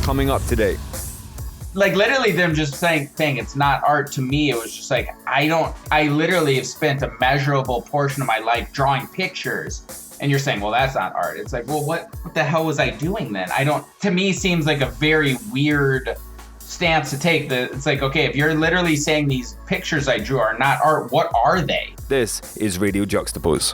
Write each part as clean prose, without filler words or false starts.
coming up today. Like literally them just saying it's not art, to me, it was just like, I literally have spent a measurable portion of my life drawing pictures, and you're saying, well, that's not art. It's like, well, what the hell was I doing then? To me, seems like a very weird stance to take. It's like, okay, if you're literally saying these pictures I drew are not art, what are they? This is Radio Juxtapoz.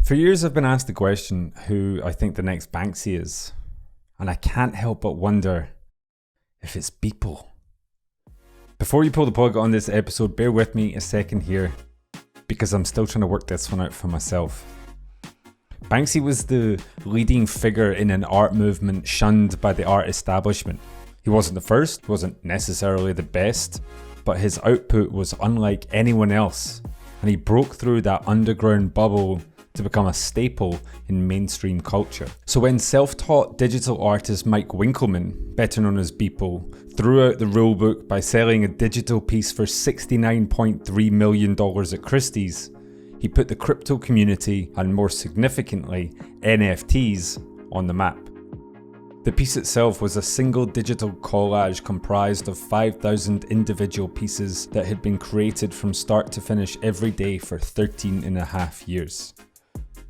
For years I've been asked the question who I think the next Banksy is, and I can't help but wonder if it's Beeple. Before you pull the plug on this episode, bear with me a second here, because I'm still trying to work this one out for myself. Banksy was the leading figure in an art movement shunned by the art establishment. He wasn't the first, wasn't necessarily the best, but his output was unlike anyone else, and he broke through that underground bubble to become a staple in mainstream culture. So when self-taught digital artist Mike Winkelmann, better known as Beeple, threw out the rulebook by selling a digital piece for $69.3 million at Christie's, he put the crypto community, and more significantly, NFTs, on the map. The piece itself was a single digital collage comprised of 5,000 individual pieces that had been created from start to finish every day for 13.5 years.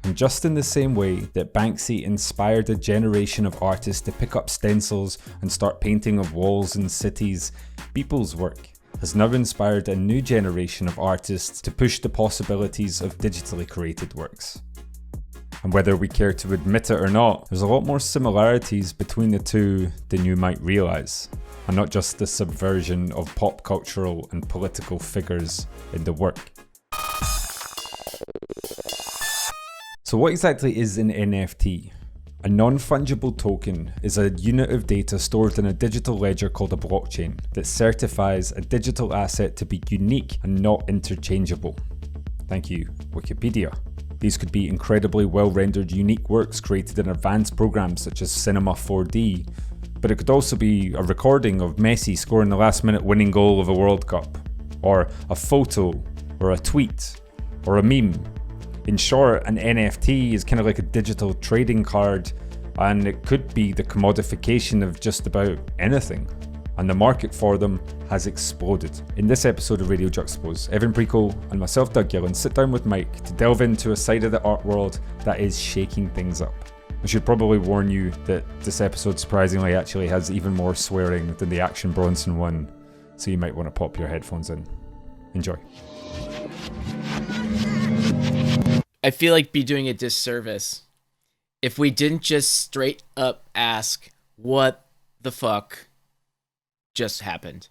And just in the same way that Banksy inspired a generation of artists to pick up stencils and start painting of walls and cities, Beeple's work has now inspired a new generation of artists to push the possibilities of digitally created works. And whether we care to admit it or not, there's a lot more similarities between the two than you might realise, and not just the subversion of pop cultural and political figures in the work. So what exactly is an NFT? A non-fungible token is a unit of data stored in a digital ledger called a blockchain that certifies a digital asset to be unique and not interchangeable. Thank you, Wikipedia. These could be incredibly well-rendered unique works created in advanced programs such as Cinema 4D, but it could also be a recording of Messi scoring the last-minute winning goal of a World Cup, or a photo, or a tweet, or a meme. In short, an NFT is kind of like a digital trading card, and it could be the commodification of just about anything. And the market for them has exploded. In this episode of Radio Juxtapoz, Evan Preco and myself, Doug Gillen, sit down with Mike to delve into a side of the art world that is shaking things up. I should probably warn you that this episode surprisingly actually has even more swearing than the Action Bronson one, so you might want to pop your headphones in. Enjoy. I feel like be doing a disservice if we didn't just straight up ask what the fuck just happened.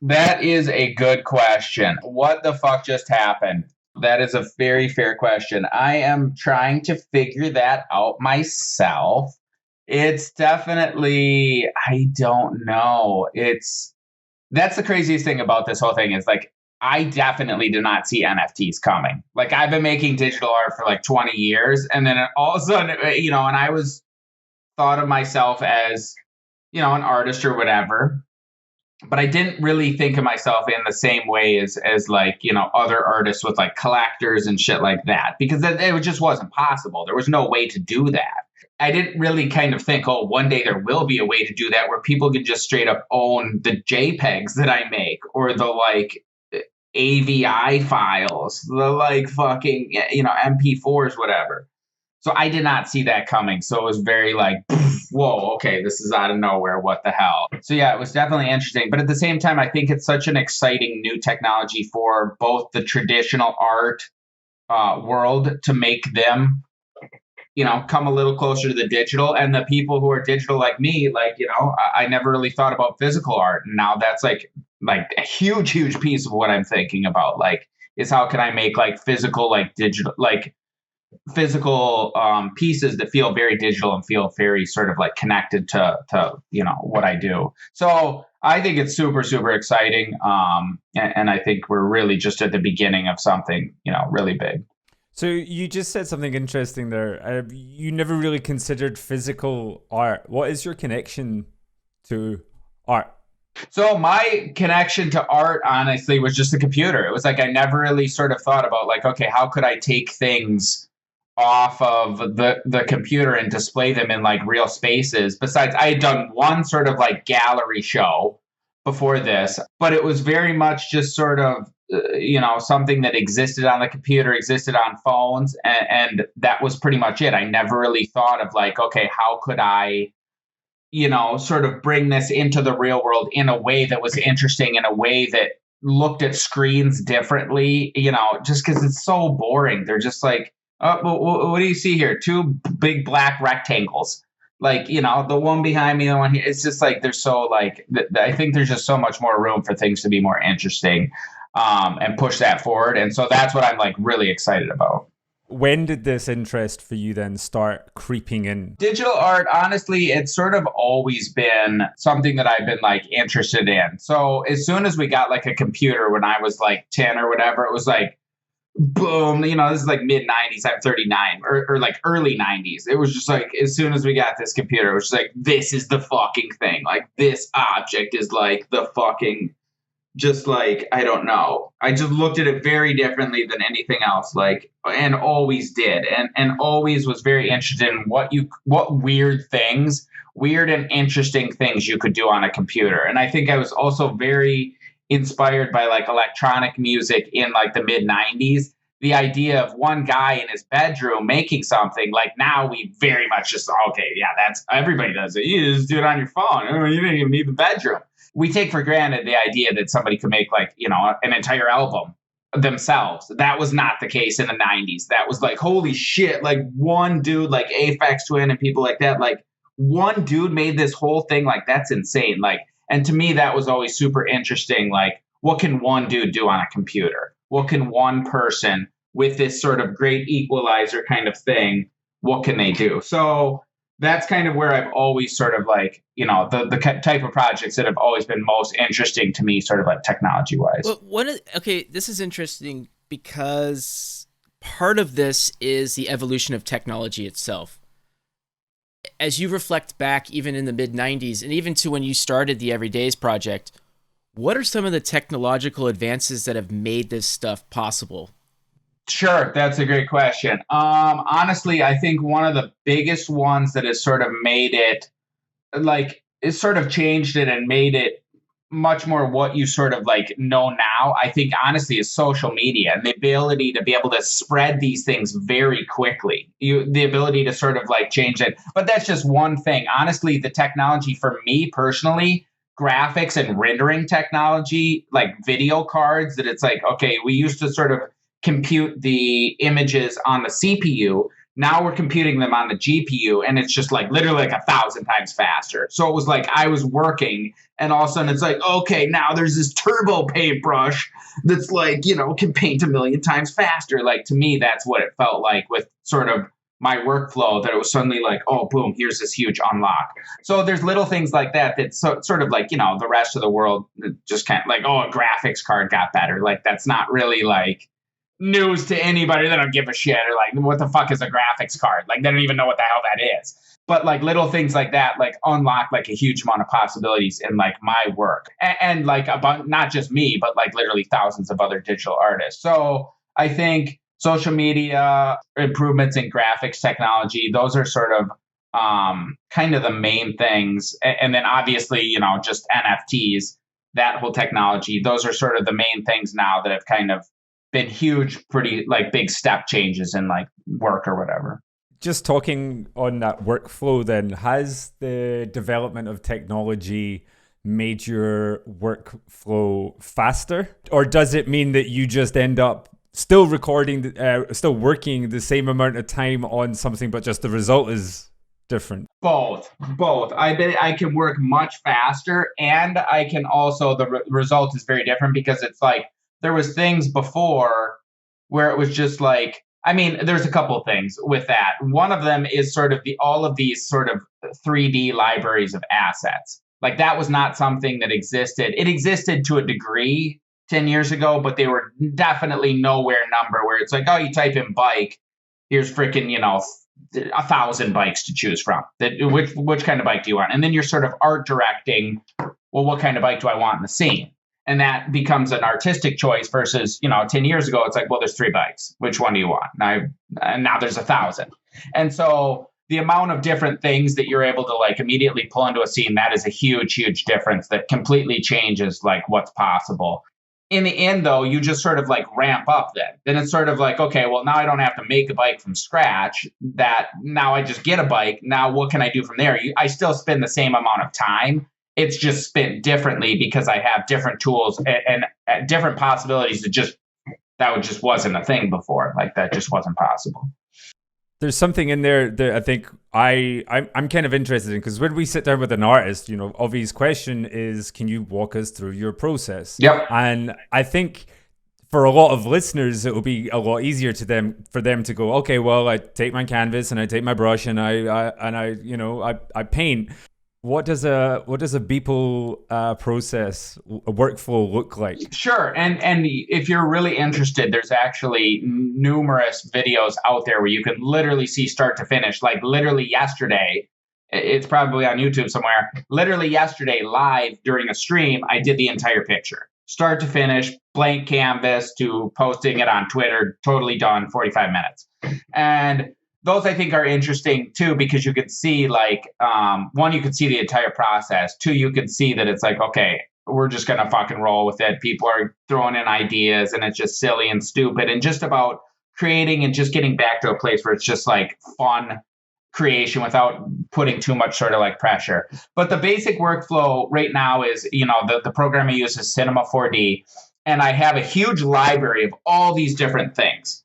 That is a good question. What the fuck just happened? That is a very fair question. I am trying to figure that out myself. It's definitely, I don't know. That's the craziest thing about this whole thing is like, I definitely did not see NFTs coming. Like I've been making digital art for like 20 years. And then all of a sudden, and I was thought of myself as, an artist or whatever. But I didn't really think of myself in the same way as like, other artists with like collectors and shit like that, because it just wasn't possible. There was no way to do that. I didn't really kind of think, one day there will be a way to do that where people can just straight up own the JPEGs that I make or the like AVI files, the like fucking, MP4s, whatever. So I did not see that coming. So it was very like, whoa, okay, this is out of nowhere. What the hell? So yeah, it was definitely interesting. But at the same time, I think it's such an exciting new technology for both the traditional art world to make them, come a little closer to the digital, and the people who are digital like me, like, I never really thought about pieces art. And now that's like a huge piece of what I'm thinking about, like, is how can I make like physical, like digital, like physical pieces that feel very digital and feel very sort of like connected to what I do. So I think it's super exciting, and I think we're really just at the beginning of something really big. So you just said something interesting there. You never really considered physical art. What is your connection to art? So my connection to art, honestly, was just the computer. It was like I never really sort of thought about like, okay, how could I take things off of the computer and display them in like real spaces? Besides, I had done one sort of like gallery show before this, but it was very much just sort of something that existed on the computer, existed on phones, and that was pretty much it. I never really thought of like, okay, how could I sort of bring this into the real world in a way that was interesting, in a way that looked at screens differently, just because it's so boring. They're just like, oh, well, what do you see here? Two big black rectangles. Like, the one behind me, the one here. It's just like, they're so like, I think there's just so much more room for things to be more interesting and push that forward. And so that's what I'm like really excited about. When did this interest for you then start creeping in? Digital art, honestly, it's sort of always been something that I've been like interested in. So as soon as we got like a computer when I was like 10 or whatever, it was like, boom, this is like mid 90s. I'm 39 or like early 90s. It was just like, as soon as we got this computer, it was just like, this is the fucking thing. Like this object is like the fucking, just like, I don't know. I just looked at it very differently than anything else, like, and always did. And always was very interested in what weird and interesting things you could do on a computer. And I think I was also very inspired by like electronic music in like the mid 90s. The idea of one guy in his bedroom making something, like now we very much just, okay, yeah, that's, everybody does it. You just do it on your phone. You don't even need the bedroom. We take for granted the idea that somebody could make like, an entire album themselves. That was not the case in the 90s. That was like, holy shit, like one dude, like Aphex Twin and people like that, like one dude made this whole thing. Like, that's insane. Like, and to me, that was always super interesting. Like, what can one dude do on a computer? What can one person with this sort of great equalizer kind of thing, what can they do? So that's kind of where I've always sort of like, the type of projects that have always been most interesting to me, sort of like technology wise. Well, this is interesting because part of this is the evolution of technology itself. As you reflect back, even in the mid 90s, and even to when you started the Everydays project, what are some of the technological advances that have made this stuff possible? Sure, that's a great question. Honestly, I think one of the biggest ones that has sort of made it, like, it's sort of changed it and made it much more what you sort of like know now, I think honestly is social media and the ability to be able to spread these things very quickly. The ability to sort of like change it. But that's just one thing. Honestly, the technology for me personally, graphics and rendering technology, like video cards, that it's like, okay, we used to sort of compute the images on the CPU. Now we're computing them on the GPU, and it's just like literally like 1,000 times faster. So it was like I was working, and all of a sudden it's like, okay, now there's this turbo paintbrush that's like, can paint 1,000,000 times faster. Like, to me, that's what it felt like with sort of my workflow, that it was suddenly like, oh, boom, here's this huge unlock. So there's little things like that sort of like, the rest of the world just kind of like, oh, a graphics card got better. Like, that's not really like news to anybody. They don't give a shit, or like, what the fuck is a graphics card? Like, they don't even know what the hell that is. But like little things like that, like unlock like a huge amount of possibilities in like my work, and like not just me, but like literally thousands of other digital artists. So I think social media, improvements in graphics technology, those are sort of kind of the main things. And then obviously, just NFTs, that whole technology, those are sort of the main things now that have kind of been huge, pretty like big step changes in like work or whatever. Just talking on that workflow then, has the development of technology made your workflow faster? Or does it mean that you just end up still still working the same amount of time on something, but just the result is different? Both. I can work much faster, and I can also, the result is very different, because it's like, there was things before where it was just like, I mean, there's a couple of things with that. One of them is sort of all of these sort of 3D libraries of assets. Like, that was not something that existed. It existed to a degree 10 years ago, but they were definitely nowhere number where it's like, oh, you type in bike, here's freaking, 1,000 bikes to choose from. Which kind of bike do you want? And then you're sort of art directing well, what kind of bike do I want in the scene? And that becomes an artistic choice versus, 10 years ago, it's like, well, there's 3 bikes. Which one do you want? And now there's 1,000. And so the amount of different things that you're able to like immediately pull into a scene, that is a huge, huge difference that completely changes like what's possible. In the end, though, you just sort of like ramp up then. Then it's sort of like, okay, well, now I don't have to make a bike from scratch. That now I just get a bike. Now what can I do from there? I still spend the same amount of time. It's just spent differently because I have different tools and different possibilities that just wasn't a thing before. Like that just wasn't possible. There's something in there that I think I'm kind of interested in, because when we sit down with an artist, obvious question is, can you walk us through your process? Yep. And I think for a lot of listeners, it will be a lot easier for them to go, okay, well, I take my canvas and I take my brush and I paint. What does a Beeple process, a workflow look like? Sure. And if you're really interested, there's actually numerous videos out there where you can literally see start to finish. Like literally yesterday, it's probably on YouTube somewhere. Literally yesterday, live during a stream, I did the entire picture. Start to finish, blank canvas to posting it on Twitter, totally done, 45 minutes. And those I think are interesting too, because you could see like, one, you could see the entire process. 2, you could see that it's like, okay, we're just going to fucking roll with it. People are throwing in ideas and it's just silly and stupid and just about creating and just getting back to a place where it's just like fun creation without putting too much sort of like pressure. But the basic workflow right now is, the program I use is Cinema 4D, and I have a huge library of all these different things.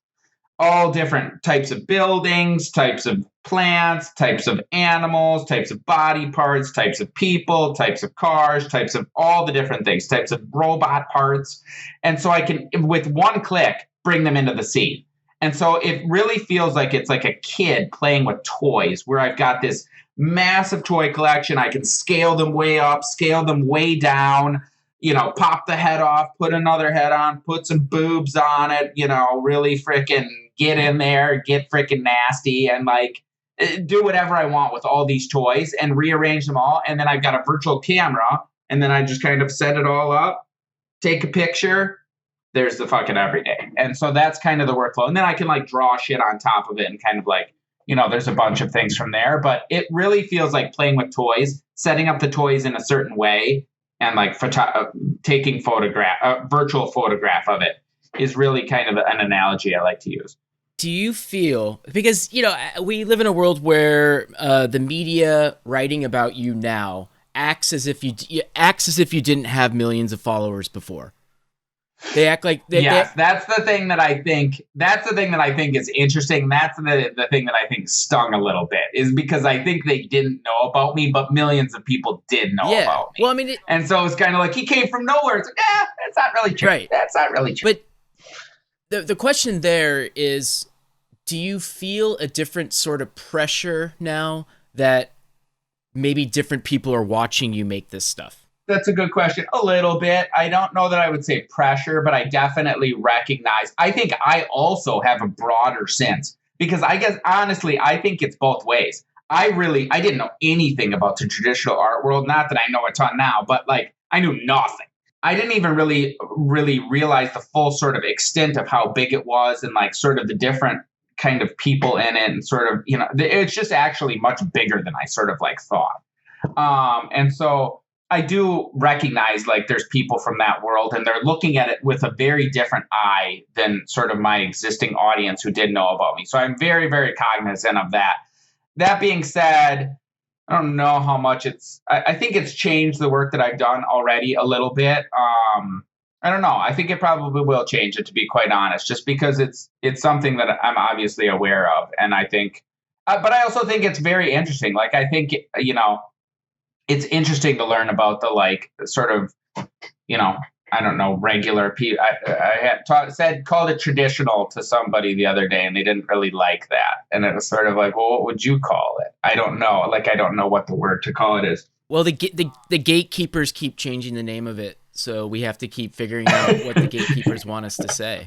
All different types of buildings, types of plants, types of animals, types of body parts, types of people, types of cars, types of all the different things, types of robot parts. And so I can, with one click, bring them into the scene. And so it really feels like it's like a kid playing with toys, where I've got this massive toy collection. I can scale them way up, scale them way down, pop the head off, put another head on, put some boobs on it, really freaking get in there, get freaking nasty, and like do whatever I want with all these toys and rearrange them all. And then I've got a virtual camera, and then I just kind of set it all up, take a picture. There's the fucking everyday. And so that's kind of the workflow. And then I can like draw shit on top of it and kind of like, there's a bunch of things from there. But it really feels like playing with toys, setting up the toys in a certain way, and like taking virtual photograph of it is really kind of an analogy I like to use. Do you feel, because, we live in a world where the media writing about you now acts as if you didn't have millions of followers before. They act like that's the thing that I think is interesting. That's the thing that I think stung a little bit, is because I think they didn't know about me, but millions of people did know about me. Well, I mean, and so it's kind of like he came from nowhere. It's like, that's not really true. Right. That's not really true. But the question there is, do you feel a different sort of pressure now that maybe different people are watching you make this stuff? That's a good question. A little bit. I don't know that I would say pressure, but I definitely recognize. I think I also have a broader sense, because I guess, honestly, I think it's both ways. I didn't know anything about the traditional art world. Not that I know a ton now, but like I knew nothing. I didn't even really realize the full sort of extent of how big it was and like sort of the different kind of people in it, and sort of, it's just actually much bigger than I sort of like thought. And so I do recognize like there's people from that world, and they're looking at it with a very different eye than sort of my existing audience who did know about me. So I'm very, very cognizant of that. That being said, I don't know how much I think it's changed the work that I've done already a little bit. I don't know. I think it probably will change it, to be quite honest, just because it's something that I'm obviously aware of. And I think, but I also think it's very interesting. Like, I think, it's interesting to learn about the like sort of, I don't know, regular people. I had called it traditional to somebody the other day, and they didn't really like that. And it was sort of like, well, what would you call it? I don't know. Like, I don't know what the word to call it is. Well, the gatekeepers keep changing the name of it, so we have to keep figuring out what the gatekeepers want us to say.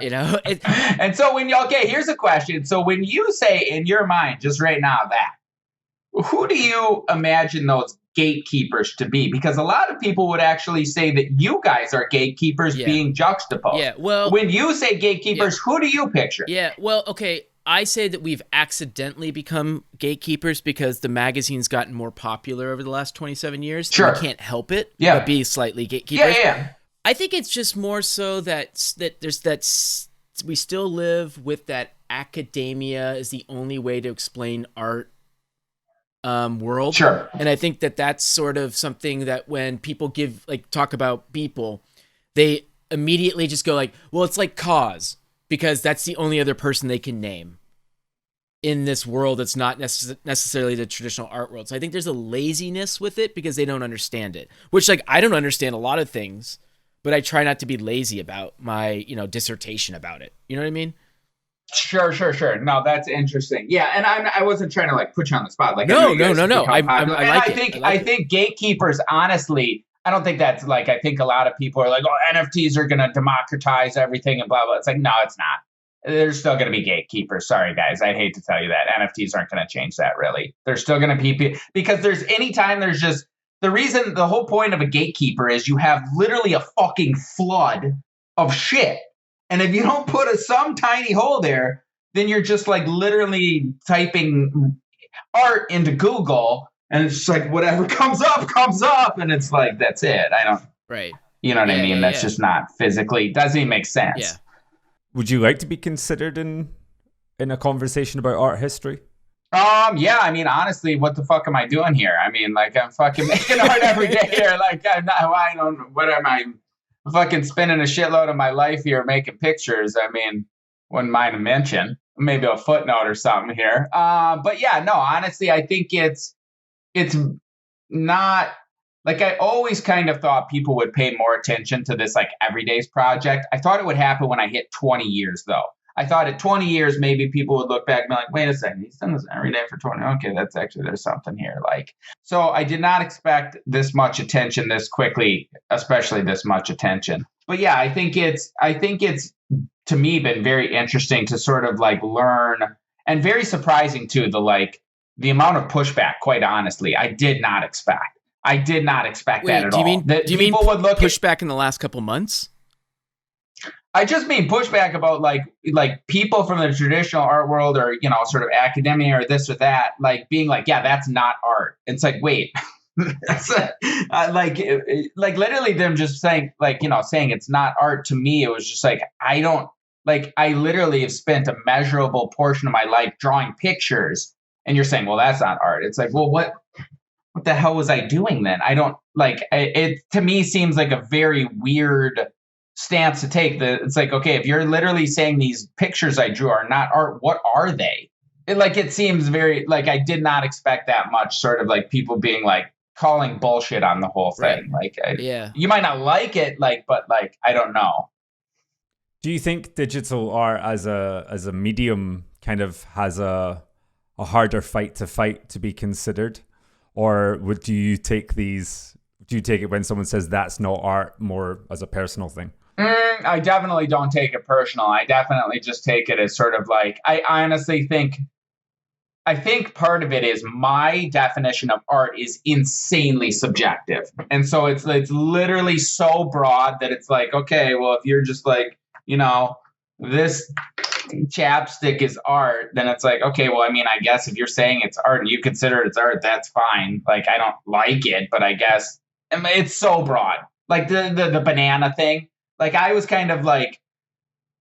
And so here's a question. So when you say in your mind, just right now, that, who do you imagine those gatekeepers to be? Because a lot of people would actually say that you guys are gatekeepers being juxtaposed. Yeah, well, when you say gatekeepers, who do you picture? Yeah, well, okay. I say that we've accidentally become gatekeepers because the magazine's gotten more popular over the last 27 years. Sure. We can't help it Yeah. but be slightly gatekeepers. Yeah. I think it's just more so that there's we still live with that academia is the only way to explain art world. Sure. And I think that that's sort of something that when people talk about BEEPLE, they immediately just go like, well, it's like Cause, because that's the only other person they can name in this world that's not necessarily the traditional art world. So I think there's a laziness with it because they don't understand it, which like I don't understand a lot of things, but I try not to be lazy about my, dissertation about it. You know what I mean? Sure. No, that's interesting. Yeah, and I wasn't trying to like put you on the spot. Like no. I think gatekeepers, honestly, I don't think that's like, I think a lot of people are like, oh, NFTs are going to democratize everything and blah, blah. It's like, no, it's not. There's still going to be gatekeepers. Sorry, guys. I hate to tell you that. NFTs aren't going to change that, really. There's still going to be, because the whole point of a gatekeeper is you have literally a fucking flood of shit. And if you don't put some tiny hole there, then you're just like literally typing art into Google and it's just like whatever comes up. And it's like, that's it. Right. You know what I mean? That's just not physically, doesn't even make sense. Yeah. Would you like to be considered in a conversation about art history? Yeah, I mean, honestly, what the fuck am I doing here? I mean, like, I'm fucking making art every day here. Like, what am I fucking spending a shitload of my life here making pictures? I mean, wouldn't mind a mention, maybe a footnote or something here. But yeah, no, honestly, I think it's not, like, I always kind of thought people would pay more attention to this, like, everyday's project. I thought it would happen when I hit 20 years, though. I thought at 20 years, maybe people would look back and be like, wait a second, he's done this every day for 20. Okay, there's something here. Like, so I did not expect this much attention this quickly, especially this much attention. But yeah, I think it's to me been very interesting to sort of like learn, and very surprising too, the amount of pushback, quite honestly, I did not expect. I did not expect that at all. Do you mean pushback in the last couple months? I just mean pushback about like people from the traditional art world or, sort of academia or this or that, like being like, yeah, that's not art. It's like, wait, like literally them just saying saying it's not art. To me, it was just like, I literally have spent a measurable portion of my life drawing pictures and you're saying, well, that's not art. It's like, well, what the hell was I doing then? I don't like it. To me seems like a very weird stance to take. It's like, okay, if you're literally saying these pictures I drew are not art, what are they? It seems very like, I did not expect that much sort of like people being like calling bullshit on the whole thing. Right. Like, you might not like it, but I don't know. Do you think digital art as a medium kind of has a harder fight to be considered? Or do you take it when someone says that's not art more as a personal thing? I definitely don't take it personal. I definitely just take it as sort of like, I honestly think part of it is my definition of art is insanely subjective. And so it's literally so broad that it's like, okay, well, if you're just like, this chapstick is art, then it's like, okay, well, I mean, I guess if you're saying it's art and you consider it's art, that's fine. Like, I don't like it, but I guess it's so broad. Like the banana thing. Like, I was kind of like,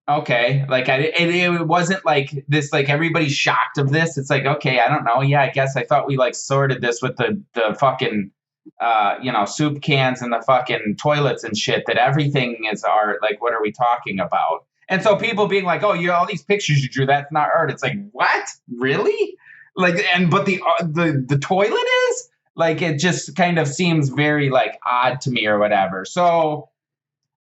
okay, like it wasn't like this, like everybody's shocked of this. It's like, okay, I don't know. Yeah, I guess I thought we like sorted this with the fucking, soup cans and the fucking toilets and shit, that everything is art. Like, what are we talking about? And so people being like, oh, all these pictures you drew, that's not art. It's like, what? Really? Like, but the toilet is? Like, it just kind of seems very like odd to me or whatever. So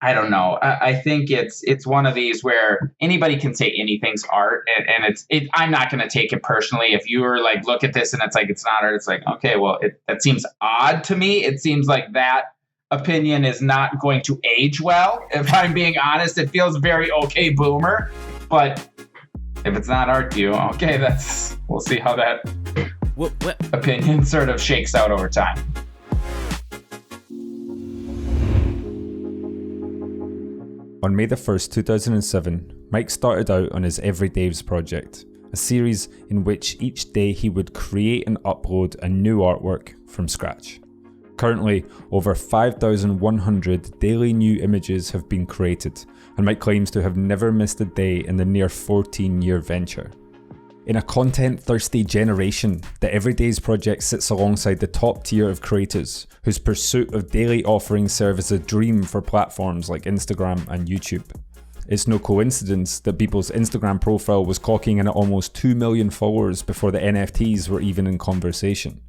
I don't know. I think it's one of these where anybody can say anything's art, and I'm not going to take it personally. If you were like, look at this and it's like, it's not art, it's like, okay, well, that seems odd to me. It seems like that opinion is not going to age well. If I'm being honest, it feels very okay boomer, but if it's not art to you, okay, we'll see how that what opinion sort of shakes out over time. On May the 1st, 2007, Mike started out on his Everydays project, a series in which each day he would create and upload a new artwork from scratch. Currently, over 5,100 daily new images have been created, and Mike claims to have never missed a day in the near 14-year venture. In a content-thirsty generation, the Everydays project sits alongside the top tier of creators, whose pursuit of daily offerings serve as a dream for platforms like Instagram and YouTube. It's no coincidence that Beeple's Instagram profile was clocking in at almost 2 million followers before the NFTs were even in conversation.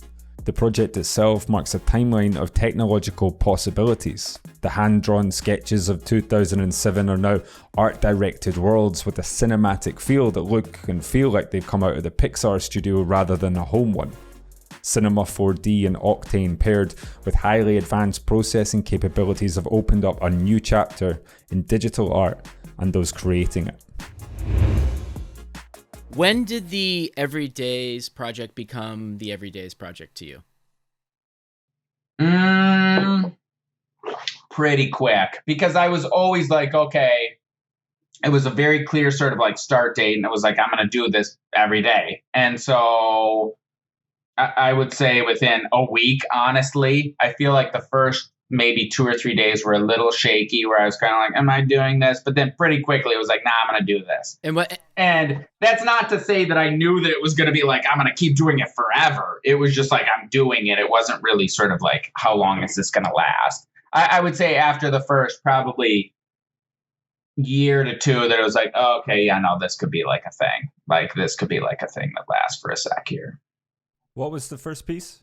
The project itself marks a timeline of technological possibilities. The hand-drawn sketches of 2007 are now art-directed worlds with a cinematic feel that look and feel like they've come out of the Pixar studio rather than a home one. Cinema 4D and Octane paired with highly advanced processing capabilities have opened up a new chapter in digital art and those creating it. When did the Everydays project become the Everydays project to you? Pretty quick, because I was always like, okay, it was a very clear sort of like start date, and it was like, I'm going to do this every day. And so I would say within a week, honestly, I feel like the first maybe 2 or 3 days were a little shaky, where I was kind of like, am I doing this? But then pretty quickly it was like, nah, I'm going to do this. And that's not to say that I knew that it was going to be like, I'm going to keep doing it forever. It was just like, I'm doing it. It wasn't really sort of like, how long is this going to last? I would say after the first probably year to two that it was like, oh, okay, yeah, no, this could be like a thing. Like this could be like a thing that lasts for a sec here. What was the first piece?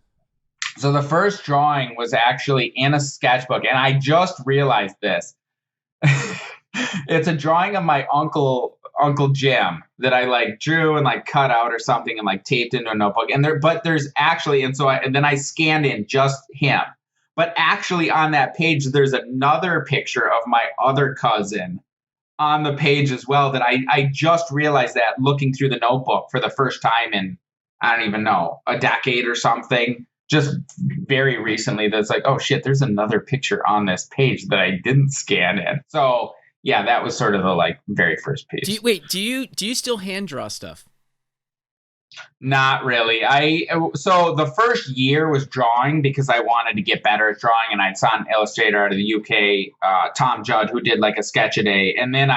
So the first drawing was actually in a sketchbook, and I just realized this. It's a drawing of my Uncle Jim that I like drew and like cut out or something and like taped into a notebook. But there's actually, and then I scanned in just him. But actually on that page, there's another picture of my other cousin on the page as well that I just realized that looking through the notebook for the first time in, I don't even know, a decade or something. Just very recently, that's like, oh shit, there's another picture on this page that I didn't scan in. So yeah, that was sort of the like very first piece. Do you still hand draw stuff? Not really. So the first year was drawing because I wanted to get better at drawing, and I saw an illustrator out of the UK, Tom Judd, who did like a sketch a day. And then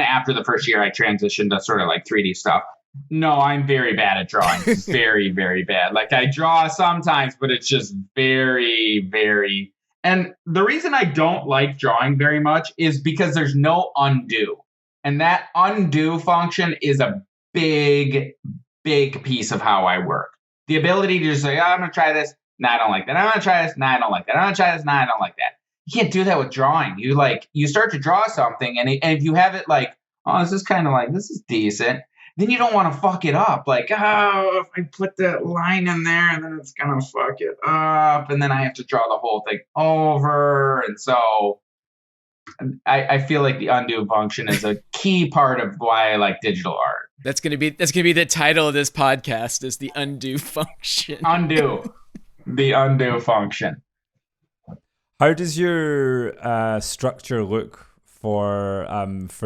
after the first year, I transitioned to sort of like 3D stuff. No, I'm very bad at drawing. Very, very bad. Like I draw sometimes, but it's just very, very. And the reason I don't like drawing very much is because there's no undo. And that undo function is a big, big piece of how I work. The ability to just say, oh, I'm going to try this. Nah, I don't like that. I'm going to try this. Nah, I don't like that. I'm going to try this. Nah, I don't like that. You can't do that with drawing. You start to draw something, and if you have it like, oh, this is kind of like, this is decent. Then you don't want to fuck it up. Like, oh, if I put that line in there, and then it's going to fuck it up. And then I have to draw the whole thing over. And so I feel like the undo function is a key part of why I like digital art. That's gonna be the title of this podcast, is the undo function. The undo function. How does your structure look for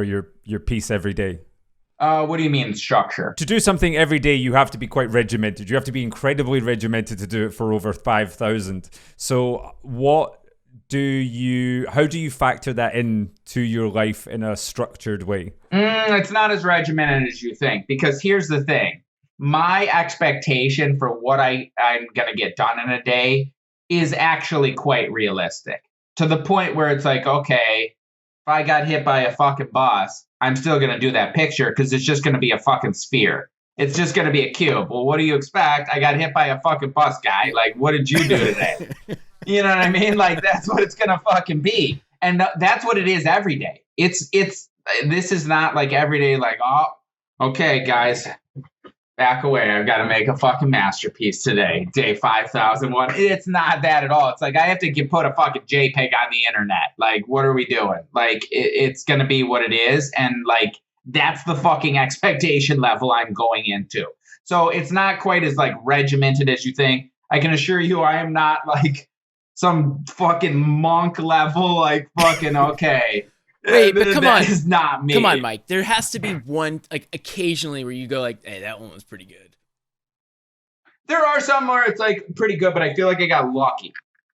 your piece every day? What do you mean structure? To do something every day, you have to be quite regimented. You have to be incredibly regimented to do it for over 5,000. So how do you factor that into your life in a structured way? It's not as regimented as you think, because here's the thing. My expectation for what I'm going to get done in a day is actually quite realistic, to the point where it's like, okay, if I got hit by a fucking bus, I'm still going to do that picture because it's just going to be a fucking sphere. It's just going to be a cube. Well, what do you expect? I got hit by a fucking bus, guy. Like, what did you do today? You know what I mean? Like, that's what it's going to fucking be. And that's what it is every day. This is not like every day, like, oh, okay, guys, back away. I've got to make a fucking masterpiece today. Day 5001. It's not that at all. It's like, I have to put a fucking JPEG on the internet. Like, what are we doing? Like, it's going to be what it is. And like, that's the fucking expectation level I'm going into. So it's not quite as like regimented as you think. I can assure you I am not like some fucking monk level, like fucking, okay, Wait, but come on. That is not me. Come on, Mike. There has to be one, like, occasionally where you go like, hey, that one was pretty good. There are some where it's like pretty good, but I feel like I got lucky.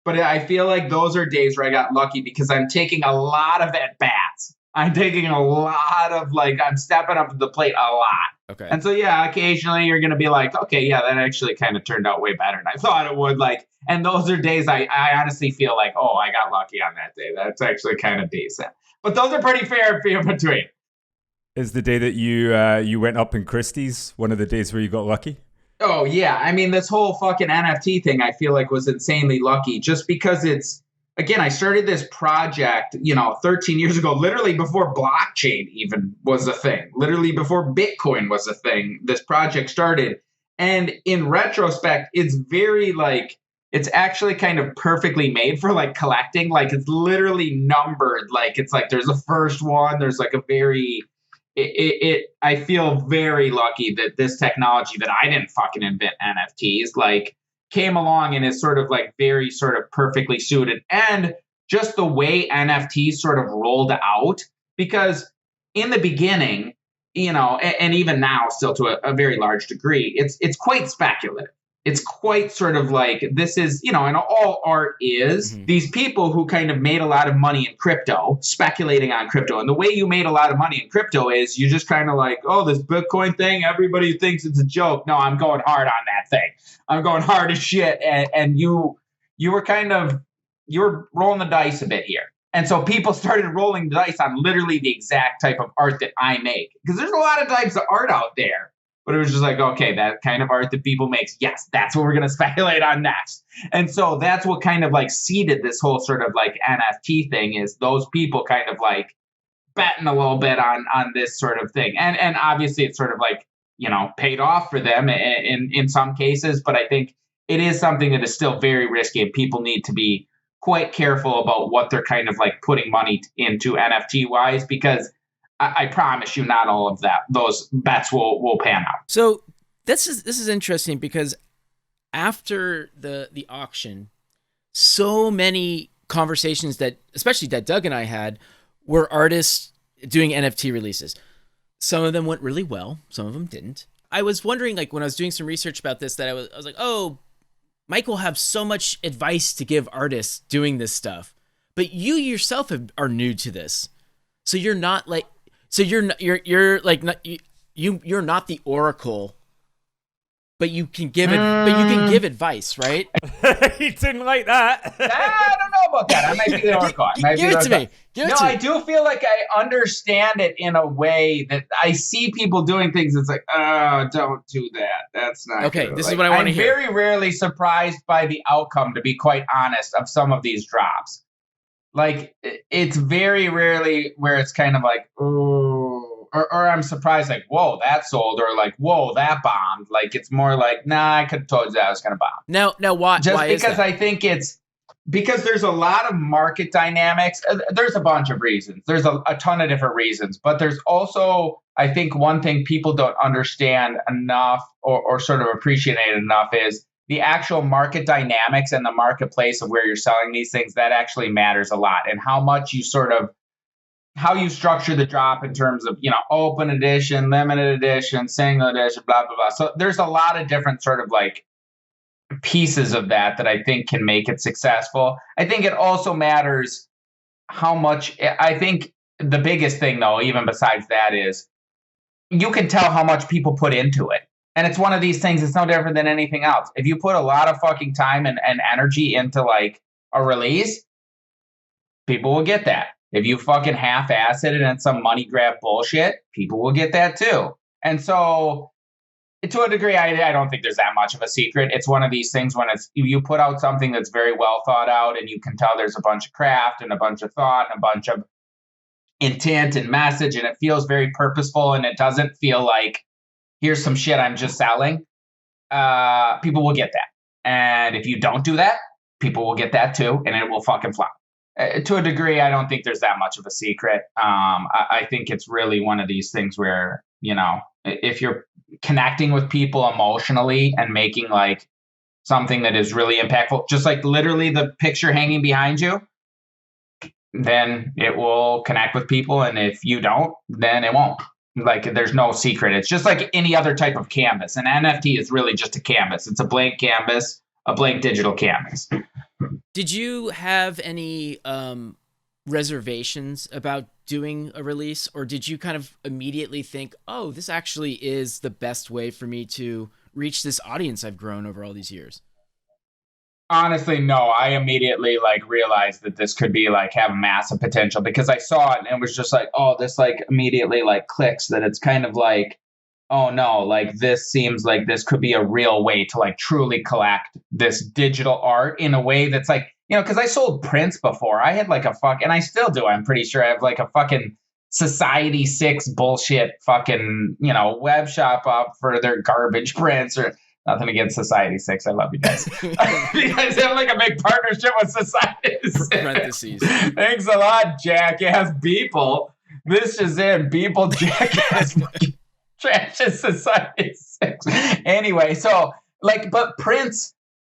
But I feel like those are days where I got lucky because I'm taking a lot of at-bats. I'm taking a lot of, like, I'm stepping up to the plate a lot. Okay. And so, yeah, occasionally you're going to be like, okay, yeah, that actually kind of turned out way better than I thought it would. Like, and those are days I honestly feel like, oh, I got lucky on that day. That's actually kind of decent. But those are pretty fair and few between. Is the day that you went up in Christie's one of the days where you got lucky? Oh, yeah. I mean, this whole fucking NFT thing, I feel like was insanely lucky just because it's, again, I started this project, 13 years ago, literally before blockchain even was a thing, literally before Bitcoin was a thing. This project started. And in retrospect, it's very like, it's actually kind of perfectly made for like collecting. Like it's literally numbered. Like it's like there's a first one. There's like a very, I feel very lucky that this technology that I didn't fucking invent NFTs, like came along and is sort of like very sort of perfectly suited. And just the way NFTs sort of rolled out, because in the beginning, and even now still to a very large degree, it's quite speculative. It's quite sort of like, this is, and all art is these people who kind of made a lot of money in crypto, speculating on crypto. And the way you made a lot of money in crypto is you just kind of like, oh, this Bitcoin thing, everybody thinks it's a joke. No, I'm going hard on that thing. I'm going hard as shit. And you were rolling the dice a bit here. And so people started rolling the dice on literally the exact type of art that I make. Because there's a lot of types of art out there. But it was just like, okay, that kind of art that people makes, yes, that's what we're going to speculate on next. And so that's what kind of like seeded this whole sort of like NFT thing, is those people kind of like betting a little bit on this sort of thing. And obviously it's sort of like, paid off for them in some cases. But I think it is something that is still very risky, and people need to be quite careful about what they're kind of like putting money into NFT wise, because I promise you, not all of those bets will pan out. So this is interesting, because after the auction, so many conversations especially that Doug and I had, were artists doing NFT releases. Some of them went really well, some of them didn't. I was wondering, like when I was doing some research about this, that I was like, oh, Mike will have so much advice to give artists doing this stuff, but you yourself are new to this, so you're not like. So you're not the oracle, but you can give it. But you can give advice, right? He didn't like that. I don't know about that. I might be the oracle. Give it to me. I do feel like I understand it in a way that I see people doing things. It's like, oh, don't do that. That's not okay. good. This is what I want to hear. I'm very rarely surprised by the outcome, to be quite honest, of some of these drops. Like, it's very rarely where it's kind of like, oh, or I'm surprised, like, whoa, that sold, or like, whoa, that bombed. Like, it's more like, nah, I could have told you that was going to bomb. Now, why? Just why because is that? I think it's because there's a lot of market dynamics. There's a bunch of reasons. There's a ton of different reasons, but there's also, I think, one thing people don't understand enough or sort of appreciate enough is the actual market dynamics and the marketplace of where you're selling these things. That actually matters a lot, and how much you how you structure the drop in terms of, open edition, limited edition, single edition, blah, blah, blah. So there's a lot of different sort of like pieces of that I think can make it successful. I think it also matters how much, I think the biggest thing though, even besides that, is you can tell how much people put into it. And it's one of these things, it's no different than anything else. If you put a lot of fucking time and energy into like a release, people will get that. If you fucking half-ass it and it's some money grab bullshit, people will get that too. And so to a degree, I don't think there's that much of a secret. It's one of these things when you put out something that's very well thought out, and you can tell there's a bunch of craft and a bunch of thought and a bunch of intent and message, and it feels very purposeful, and it doesn't feel like, here's some shit I'm just selling. People will get that. And if you don't do that, people will get that too, and it will fucking flop. To a degree, I don't think there's that much of a secret. I think it's really one of these things where, if you're connecting with people emotionally and making like something that is really impactful, just like literally the picture hanging behind you, then it will connect with people. And if you don't, then it won't. Like, there's no secret. It's just like any other type of canvas. An NFT is really just a canvas. It's a blank canvas, a blank digital canvas. Did you have any reservations about doing a release, or did you kind of immediately think, oh, this actually is the best way for me to reach this audience I've grown over all these years? Honestly, no. I immediately like realized that this could be like have massive potential, because I saw it and it was just like, oh, this like immediately like clicks that it's kind of like, oh no, like this seems like this could be a real way to like truly collect this digital art in a way that's like, you know, because I sold prints before. I had like and I still do, I'm pretty sure. I have like a fucking Society 6 bullshit fucking, you know, web shop up for their garbage prints. Or nothing against Society 6. I love you guys. You guys have like a big partnership with Society 6. Parentheses. Thanks a lot, Jackass Beeple. This is in Beeple Jackass Trashes Society 6. Anyway, so like, but prints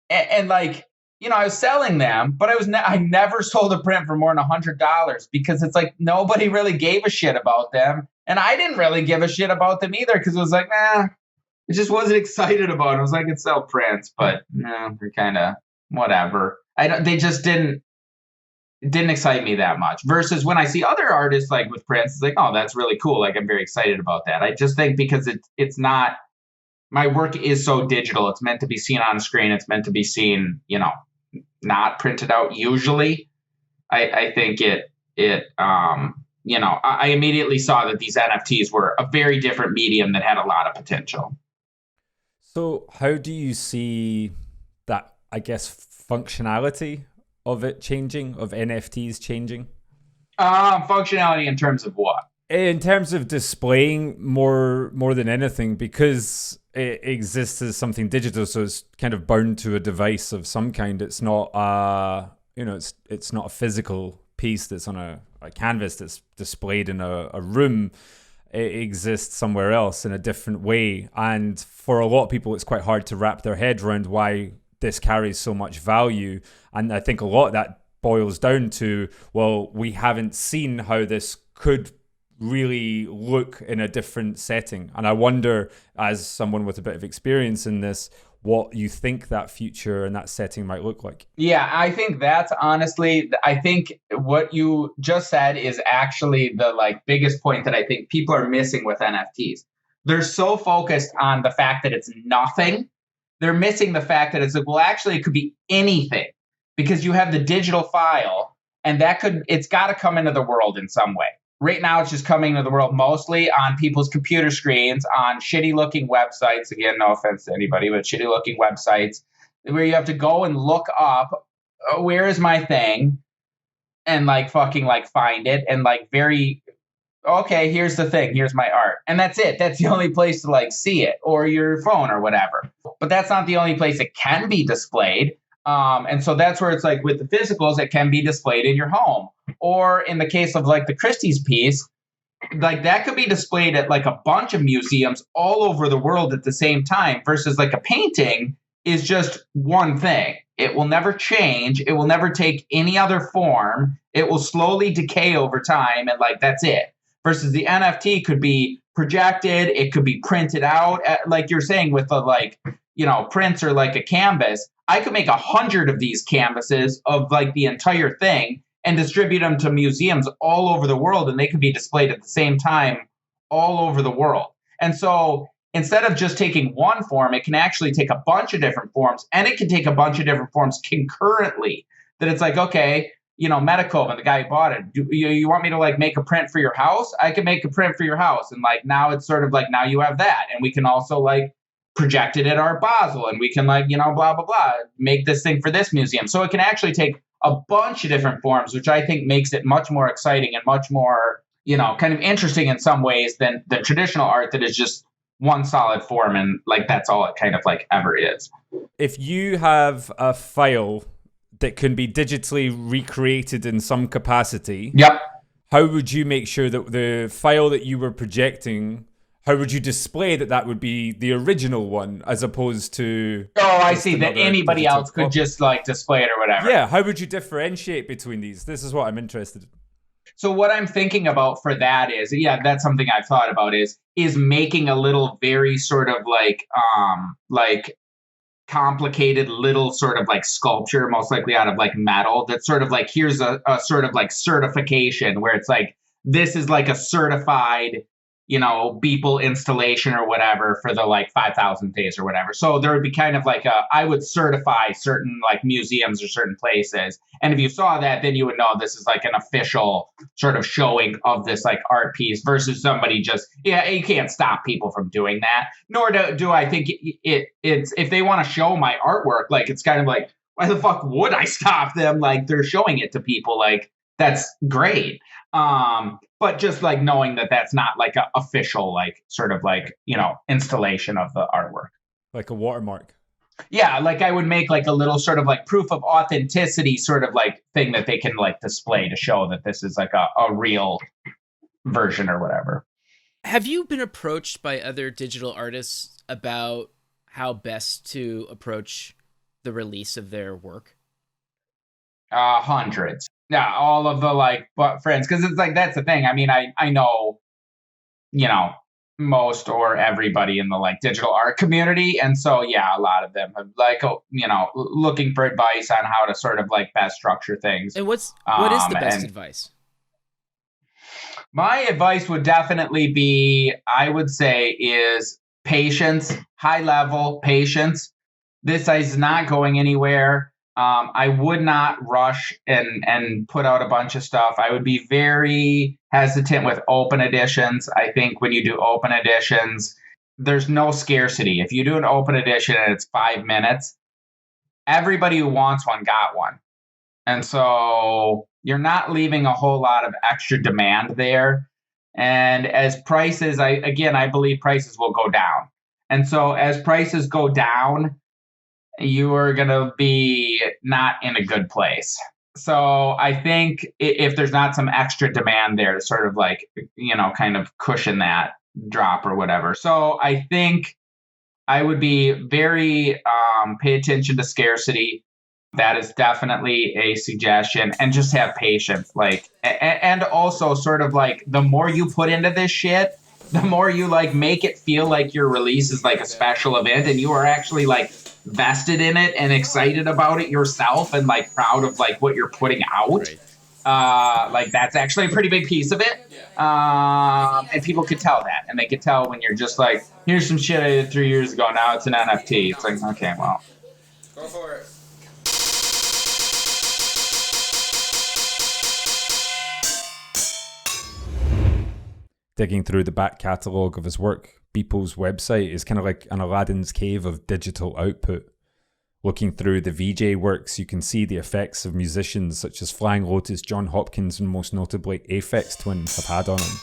and like, you know, I was selling them, but I never sold a print for more than $100, because it's like nobody really gave a shit about them, and I didn't really give a shit about them either, because it was like, nah, I just wasn't excited about it. I was like, I could sell prints, but no, they're kind of whatever. They just didn't excite me that much. Versus when I see other artists like with prints, it's like, oh, that's really cool. Like, I'm very excited about that. I just think because it's not, my work is so digital. It's meant to be seen on screen. It's meant to be seen, you know, not printed out usually. I think you know, I immediately saw that these NFTs were a very different medium that had a lot of potential. So how do you see that, I guess, functionality of it changing, of NFTs changing? Functionality in terms of what? In terms of displaying more than anything, because it exists as something digital, so it's kind of bound to a device of some kind. It's not it's not a physical piece that's on a canvas that's displayed in a room. It exists somewhere else in a different way. And for a lot of people, it's quite hard to wrap their head around why this carries so much value. And I think a lot of that boils down to, well, we haven't seen how this could really look in a different setting. And I wonder, as someone with a bit of experience in this, what you think that future and that setting might look like. Yeah, I think that's honestly, I think what you just said is actually the like biggest point that I think people are missing with NFTs. They're so focused on the fact that it's nothing. They're missing the fact that it's like, well, actually it could be anything, because you have the digital file, and it's got to come into the world in some way. Right now, it's just coming into the world mostly on people's computer screens, on shitty-looking websites. Again, no offense to anybody, but shitty-looking websites where you have to go and look up, where is my thing, and like fucking like find it, and like okay, here's the thing, here's my art. And that's it. That's the only place to like see it, or your phone or whatever. But that's not the only place it can be displayed. And so that's where it's like with the physicals, it can be displayed in your home. Or in the case of like the Christie's piece, like that could be displayed at like a bunch of museums all over the world at the same time, versus like a painting is just one thing. It will never change. It will never take any other form. It will slowly decay over time, and like that's it. Versus the NFT could be projected. It could be printed out, like you're saying with the like, you know, prints or like a canvas. I could make 100 of these canvases of like the entire thing and distribute them to museums all over the world, and they could be displayed at the same time all over the world. And so instead of just taking one form, it can actually take a bunch of different forms, and it can take a bunch of different forms concurrently. That it's like, okay, you know, Medicoven, the guy who bought it, you want me to like make a print for your house? I can make a print for your house. And like now it's sort of like, now you have that. And we can also like project it at Art Basel, and we can like, you know, blah, blah, blah, make this thing for this museum. So it can actually take a bunch of different forms, which I think makes it much more exciting and much more, you know, kind of interesting in some ways than the traditional art that is just one solid form, and like that's all it kind of like ever is. If you have a file that can be digitally recreated in some capacity, yep, how would you make sure that the file that you were projecting, how would you display that would be the original one as opposed to... Oh, I see, that anybody else could just like display it or whatever. Yeah, how would you differentiate between these? This is what I'm interested in. So what I'm thinking about for that is, yeah, that's something I've thought about is making a little very sort of like complicated little sort of like sculpture, most likely out of like metal, that's sort of like, here's a sort of like certification where it's like, this is like a certified, Beeple installation or whatever for the like 5,000 days or whatever. So there would be kind of like I would certify certain like museums or certain places. And if you saw that, then you would know this is like an official sort of showing of this like art piece versus somebody just, you can't stop people from doing that. Nor do I think it's, if they want to show my artwork, like, it's kind of like, why the fuck would I stop them? Like, they're showing it to people, like, that's great. But just like knowing that that's not like an official, like sort of like, installation of the artwork. Like a watermark. Yeah. Like I would make like a little sort of like proof of authenticity sort of like thing that they can like display to show that this is like a real version or whatever. Have you been approached by other digital artists about how best to approach the release of their work? Hundreds. Yeah, all of the like friends, because it's like, that's the thing. I mean, I know, most or everybody in the like digital art community, and so yeah, a lot of them have like looking for advice on how to sort of like best structure things. And what is the best advice? My advice would definitely be, I would say, is patience, high level patience. This is not going anywhere. I would not rush and put out a bunch of stuff. I would be very hesitant with open editions. I think when you do open editions, there's no scarcity. If you do an open edition and it's 5 minutes, everybody who wants one got one. And so you're not leaving a whole lot of extra demand there. And as prices, I believe prices will go down. And so as prices go down, you are going to be not in a good place. So I think if there's not some extra demand there to sort of like, kind of cushion that drop or whatever. So I think I would be very pay attention to scarcity. That is definitely a suggestion, and just have patience. Like, and also sort of like the more you put into this shit, the more you like make it feel like your release is like a special event and you are actually like vested in it and excited about it yourself and like proud of like what you're putting out. Right. Like that's actually a pretty big piece of it. And people could tell that, and they could tell when you're just like, here's some shit I did 3 years ago. Now it's an NFT. It's like, okay, well, go for it. Digging through the back catalogue of his work, Beeple's website is kind of like an Aladdin's cave of digital output. Looking through the VJ works, you can see the effects of musicians such as Flying Lotus, John Hopkins, and most notably Aphex Twin have had on him.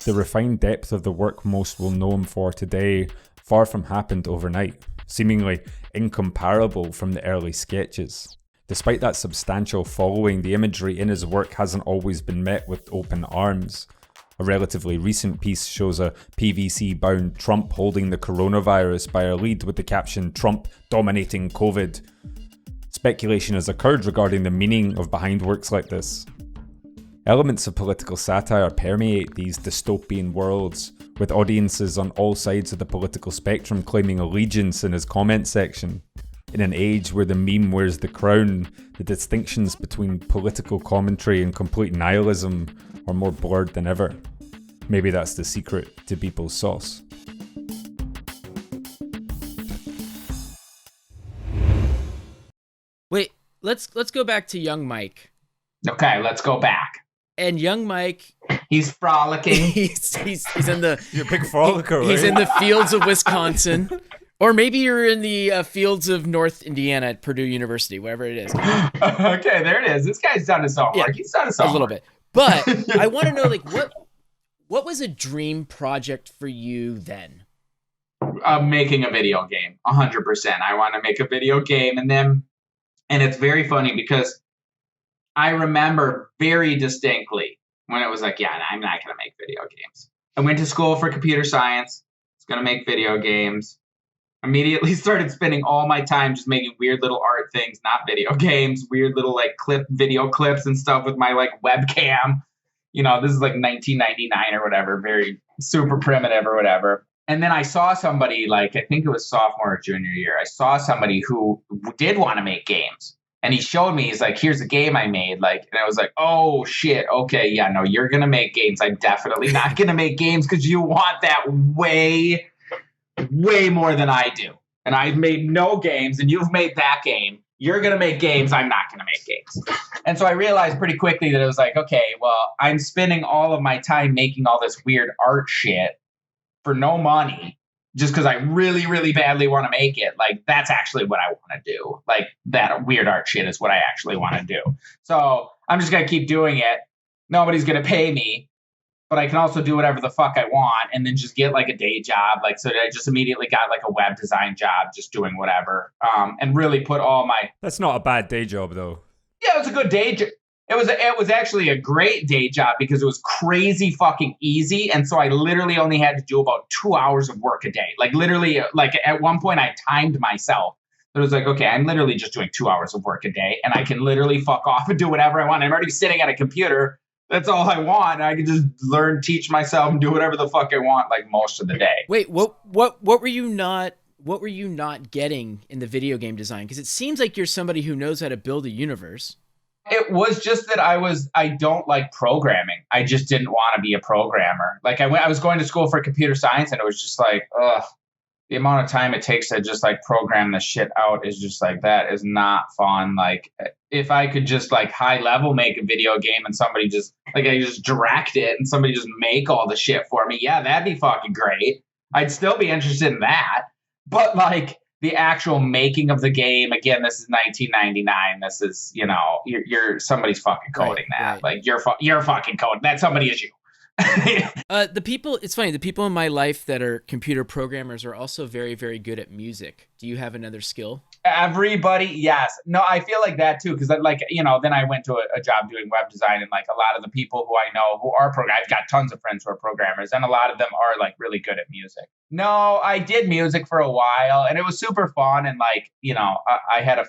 The refined depth of the work most will know him for today far from happened overnight, seemingly incomparable from the early sketches. Despite that substantial following, the imagery in his work hasn't always been met with open arms. A relatively recent piece shows a PVC-bound Trump holding the coronavirus by a lead with the caption, "Trump dominating COVID." Speculation has occurred regarding the meaning of behind works like this. Elements of political satire permeate these dystopian worlds, with audiences on all sides of the political spectrum claiming allegiance in his comment section. In an age where the meme wears the crown, the distinctions between political commentary and complete nihilism are more blurred than ever. Maybe that's the secret to Beeple's sauce. Wait, let's go back to young Mike. Okay, let's go back. And young Mike, he's frolicking. he's in the You're a big frolicker, he's right? in the fields of Wisconsin. Or maybe you're in the fields of North Indiana at Purdue University, wherever it is. Okay, there it is. This guy's done his homework. Yeah, he's done his homework. a little bit. But I want to know, like, what was a dream project for you then? Making a video game, 100%. I want to make a video game, and it's very funny because I remember very distinctly when it was like, yeah, I'm not going to make video games. I went to school for computer science. I was going to make video games. Immediately started spending all my time just making weird little art things, not video games, weird little like video clips and stuff with my like webcam. This is like 1999 or whatever, very super primitive or whatever. And then I saw somebody, like, I think it was sophomore or junior year, I saw somebody who did want to make games. And he showed me, he's like, here's a game I made. Like, and I was like, oh shit, okay, yeah, no, you're going to make games. I'm definitely not going to make games because you want that way more than I do. And I've made no games and you've made that game. You're going to make games. I'm not going to make games. And so I realized pretty quickly that it was like, okay, well, I'm spending all of my time making all this weird art shit for no money just because I really, really badly want to make it. Like, that's actually what I want to do. Like, that weird art shit is what I actually want to do. So I'm just going to keep doing it. Nobody's going to pay me, but I can also do whatever the fuck I want and then just get like a day job. Like, so I just immediately got like a web design job, just doing whatever, and really put all my... That's not a bad day job though. Yeah, it was a good day job. It was actually a great day job because it was crazy fucking easy. And so I literally only had to do about 2 hours of work a day. Like, literally, like at one point I timed myself. It was like, okay, I'm literally just doing 2 hours of work a day and I can literally fuck off and do whatever I want. I'm already sitting at a computer. That's all I want. I can just teach myself and do whatever the fuck I want like most of the day. Wait, what were you not getting in the video game design? Because it seems like you're somebody who knows how to build a universe. It was just that I don't like programming. I just didn't want to be a programmer. Like, I was going to school for computer science and it was just like, ugh, the amount of time it takes to just like program the shit out is just like, that is not fun. Like, if I could just like high level make a video game and somebody just like, I just direct it and somebody just make all the shit for me. Yeah, that'd be fucking great. I'd still be interested in that. But like, the actual making of the game, again, this is 1999. This is, you're somebody's fucking coding that. Right. Like, you're fucking coding that. Somebody is you. It's funny. The people in my life that are computer programmers are also very, very good at music. Do you have another skill? Everybody, yes. No, I feel like that too. Cause like, then I went to a job doing web design and like a lot of the people who I know who are I've got tons of friends who are programmers and a lot of them are like really good at music. No, I did music for a while and it was super fun. And like, I had a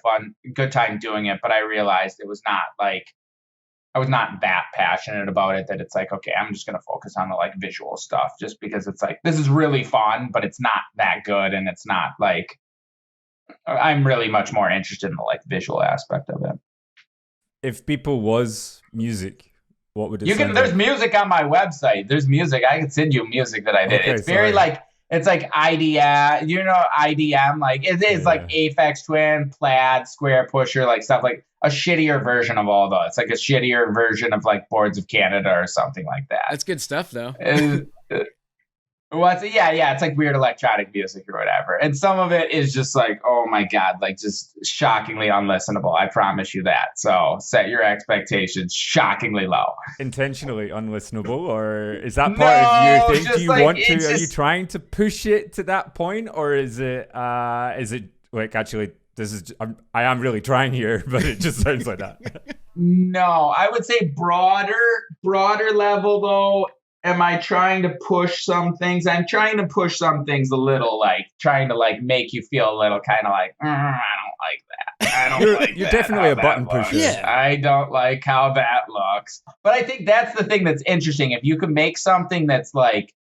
good time doing it, but I realized it was not like, I was not that passionate about it that it's like, okay, I'm just going to focus on the like visual stuff just because it's like, this is really fun, but it's not that good. And it's not like, I'm really much more interested in the like visual aspect of it. If Beeple was music, what would it sound There's like? music on my website. There's music. I can send you music that I did. Okay, it's very like, it's like IDM, IDM, like it is like Aphex Twin, Plaid, Square Pusher, like stuff like a shittier version of all those. It's like a shittier version of like Boards of Canada or something like that. That's good stuff though. It's like weird electronic music or whatever. And some of it is just like, oh my God, like just shockingly unlistenable. I promise you that. So set your expectations shockingly low. Intentionally unlistenable, or is that part of your thing? Do you want to? Are you trying to push it to that point, or is it like actually? I am really trying here, but it just sounds like that. No, I would say broader level though. Am I trying to push some things? I'm trying to push some things a little, like trying to like make you feel a little kind of like, I don't like that. I don't like You're that, definitely a button looks. pusher. Yeah. I don't like how that looks. But I think that's the thing that's interesting. If you can make something that's like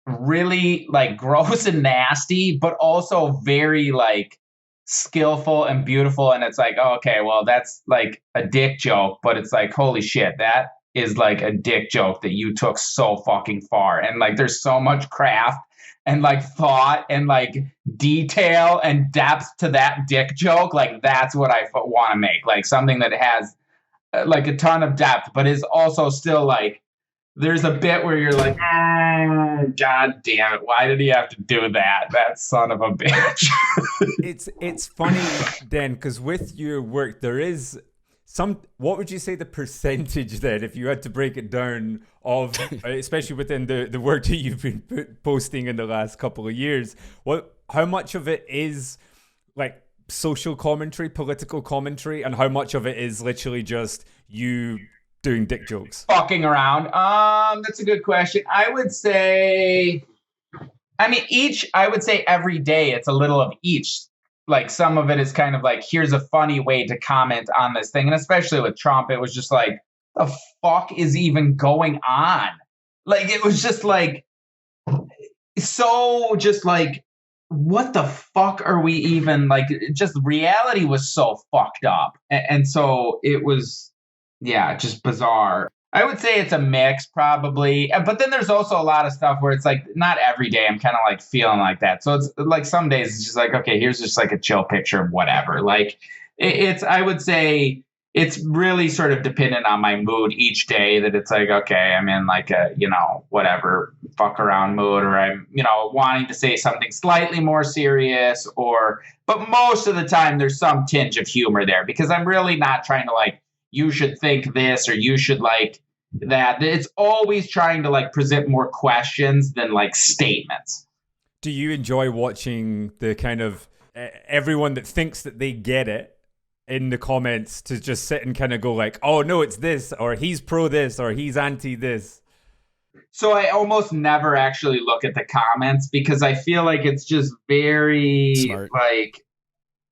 really like gross and nasty, but also very like skillful and beautiful, and it's like, oh, okay, well, that's like a dick joke, but it's like, holy shit, that is like a dick joke that you took so fucking far. And like, there's so much craft and like thought and like detail and depth to that dick joke. Like, that's what I want to make. Like something that has like a ton of depth, but is also still like, there's a bit where you're like, oh, God damn it. Why did he have to do that? That son of a bitch. It's funny then, because with your work, there is what would you say the percentage then, if you had to break it down, of especially within the work that you've been posting in the last couple of years, how much of it is like social commentary, political commentary, and how much of it is literally just you doing dick jokes? Fucking around. That's a good question. I would say I mean, I would say every day it's a little of each. Like some of it is kind of like, here's a funny way to comment on this thing. And especially with Trump, it was just like, the fuck is even going on? Like, it was just like, so just like, what the fuck are we even like? Just reality was so fucked up. And so it was, yeah, just bizarre. I would say it's a mix probably, but then there's also a lot of stuff where it's like not every day I'm kind of like feeling like that. So it's like some days it's just like, okay, here's just like a chill picture of whatever. Like I would say it's really sort of dependent on my mood each day, that it's like, okay, I'm in like a, whatever fuck around mood, or I'm, wanting to say something slightly more serious, but most of the time there's some tinge of humor there, because I'm really not trying to like, you should think this or you should like that. It's always trying to like present more questions than like statements. Do you enjoy watching the kind of everyone that thinks that they get it in the comments to just sit and kind of go like, oh no, it's this, or he's pro this, or he's anti this? So I almost never actually look at the comments, because I feel like it's just very smart. Like,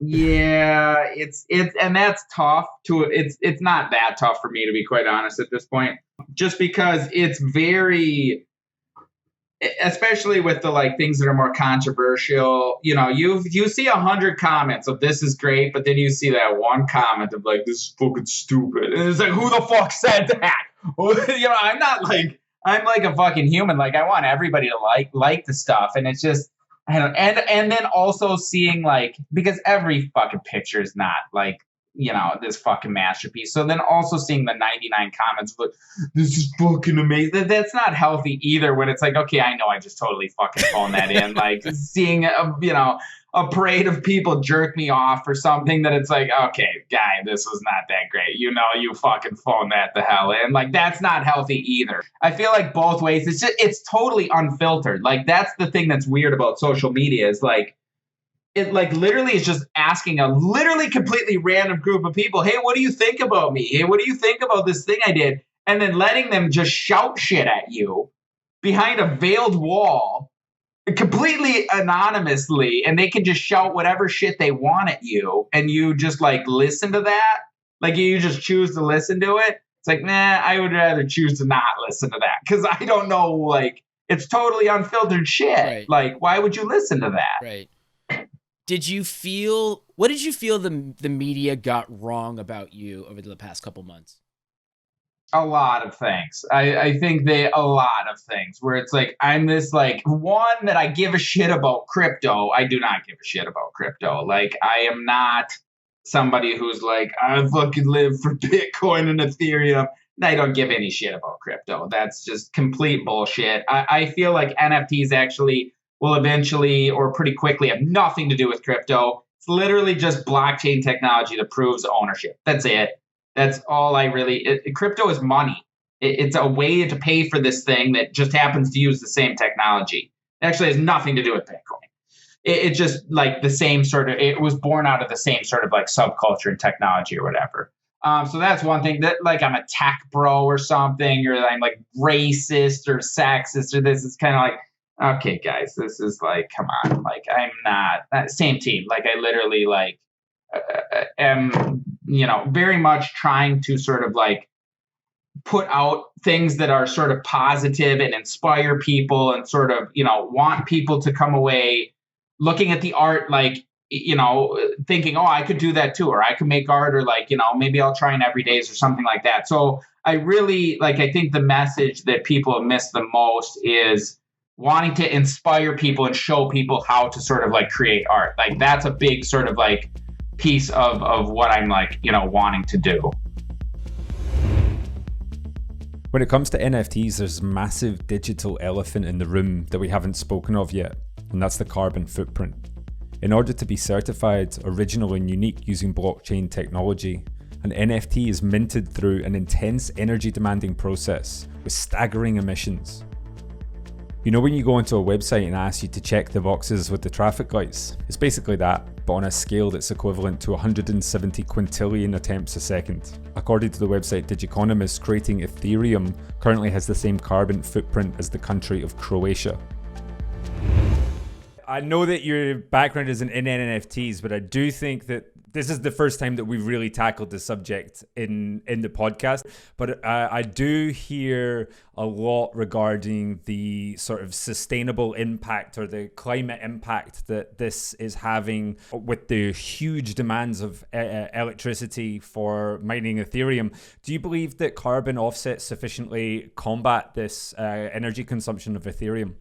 yeah, it's and that's tough it's not that tough for me, to be quite honest, at this point, just because it's very, especially with the like things that are more controversial, you see 100 comments of this is great, but then you see that one comment of like, this is fucking stupid, and it's like, who the fuck said that? I'm like a fucking human. Like, I want everybody to like the stuff, and it's just, I don't, and then also seeing like, because every fucking picture is not like, this fucking masterpiece. So then also seeing the 99 comments, like, this is fucking amazing. That's not healthy either, when it's like, okay, I know I just totally fucking phoned that in. Like seeing, a parade of people jerk me off or something, that it's like, okay, guy, this was not that great. You fucking phoned that the hell in. Like, that's not healthy either. I feel like both ways, it's totally unfiltered. Like, that's the thing that's weird about social media, is like, it like literally is just asking a literally completely random group of people, hey, what do you think about me? Hey, what do you think about this thing I did? And then letting them just shout shit at you behind a veiled wall, completely anonymously, and they can just shout whatever shit they want at you, and you just like listen to that. Like, you just choose to listen to it. It's like, nah, I would rather choose to not listen to that, because I don't know, like, it's totally unfiltered shit. Right. Like, why would you listen to that? Right. What did you feel the media got wrong about you over the past couple months? A lot of things. I think a lot of things where it's like, I'm this like, one, that I give a shit about crypto. I do not give a shit about crypto. Like, I am not somebody who's like, I fucking live for Bitcoin and Ethereum. I don't give any shit about crypto. That's just complete bullshit. I feel like NFTs actually will eventually, or pretty quickly, have nothing to do with crypto. It's literally just blockchain technology that proves ownership. That's it. That's all I really... crypto is money. It's a way to pay for this thing that just happens to use the same technology. It actually has nothing to do with Bitcoin. It's just like the same sort of... It was born out of the same sort of like subculture and technology or whatever. So that's one thing. That like, I'm a tech bro or something, or I'm like racist or sexist, or this is kind of like, okay, guys, this is like, come on. Like, I'm not... Same team. Like, I literally like... am, very much trying to sort of like put out things that are sort of positive and inspire people, and sort of, want people to come away looking at the art, like, thinking, oh, I could do that too, or I could make art, or like, maybe I'll try an everydays or something like that. So I really like, I think the message that people have missed the most is wanting to inspire people and show people how to sort of like create art. Like, that's a big sort of like piece of what I'm like, wanting to do. When it comes to NFTs, there's a massive digital elephant in the room that we haven't spoken of yet, and that's the carbon footprint. In order to be certified original and unique using blockchain technology, an NFT is minted through an intense energy demanding process with staggering emissions. When you go into a website and ask you to check the boxes with the traffic lights, it's basically that, but on a scale that's equivalent to 170 quintillion attempts a second. According to the website Digiconomist, creating Ethereum currently has the same carbon footprint as the country of Croatia. I know that your background isn't in NFTs, but I do think that this is the first time that we've really tackled the subject in the podcast. But I do hear a lot regarding the sort of sustainable impact or the climate impact that this is having with the huge demands of electricity for mining Ethereum. Do you believe that carbon offsets sufficiently combat this energy consumption of Ethereum?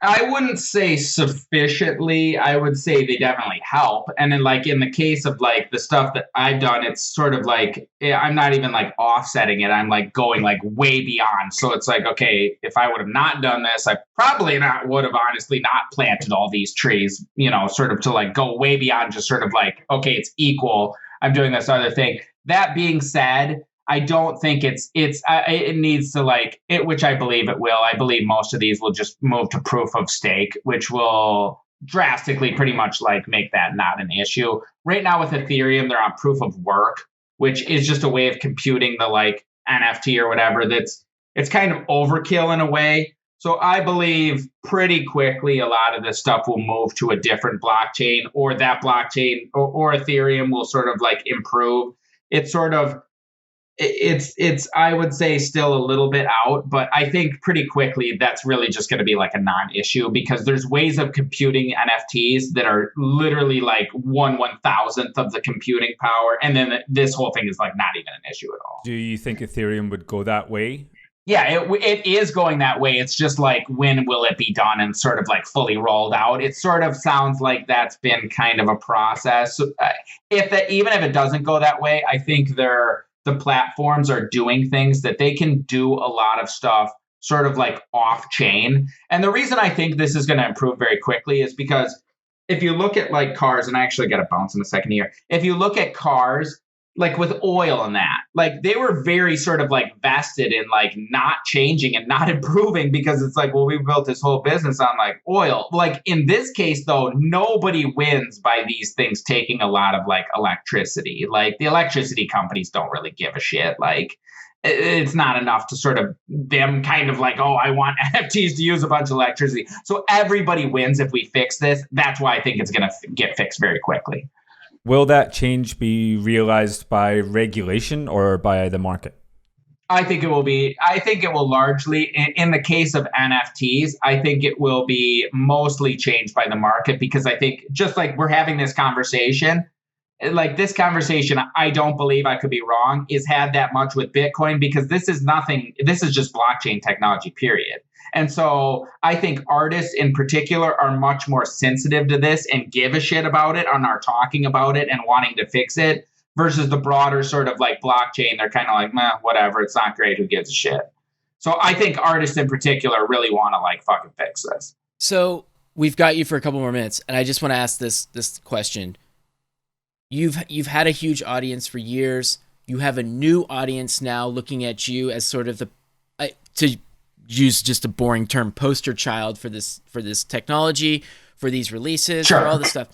I wouldn't say sufficiently. I would say they definitely help. And then like in the case of like the stuff that I've done, it's sort of like, I'm not even like offsetting it. I'm like going like way beyond. So it's like, okay, if I would have not done this, I probably would have honestly not planted all these trees, you know, sort of to like go way beyond just sort of like, okay, it's equal. I'm doing this other thing. That being said, I don't think it needs to like it, which I believe it will. I believe most of these will just move to proof of stake, which will drastically pretty much like make that not an issue. Right now with Ethereum, they're on proof of work, which is just a way of computing the like NFT or whatever. It's kind of overkill in a way. So I believe pretty quickly a lot of this stuff will move to a different blockchain, or that blockchain or Ethereum will sort of like improve. It's sort of it's I would say still a little bit out, but I think pretty quickly that's really just going to be like a non-issue, because there's ways of computing NFTs that are literally like 1/1000th of the computing power, and then this whole thing is like not even an issue at all. Do you think Ethereum would go that way? Yeah, it is going that way. It's just like, when will it be done and sort of like fully rolled out? It sort of sounds like that's been kind of a process. So, even if it doesn't go that way, I think the platforms are doing things that they can do a lot of stuff sort of like off chain. And the reason I think this is going to improve very quickly is because if you look at like cars, and I actually got a bounce in a second here. If you look at cars, like with oil and that, like they were very sort of like vested in like not changing and not improving, because it's like, well, we built this whole business on like oil. Like in this case, though, nobody wins by these things taking a lot of like electricity. Like the electricity companies don't really give a shit. Like it's not enough to sort of them kind of like, oh, I want NFTs to use a bunch of electricity. So everybody wins if we fix this. That's why I think it's going to get fixed very quickly. Will that change be realized by regulation or by the market? I think it will largely, in the case of NFTs, I think it will be mostly changed by the market, because I think just like we're having this conversation, like this conversation, I don't believe, I could be wrong, is had that much with Bitcoin, because this is just blockchain technology, period. And so I think artists in particular are much more sensitive to this and give a shit about it and are talking about it and wanting to fix it, versus the broader sort of like blockchain. They're kind of like, meh, whatever. It's not great. Who gives a shit? So I think artists in particular really want to like fucking fix this. So we've got you for a couple more minutes, and I just want to ask this question. You've had a huge audience for years. You have a new audience now looking at you as sort of the to use just a boring term, poster child for this technology, for these releases, sure, for all this stuff.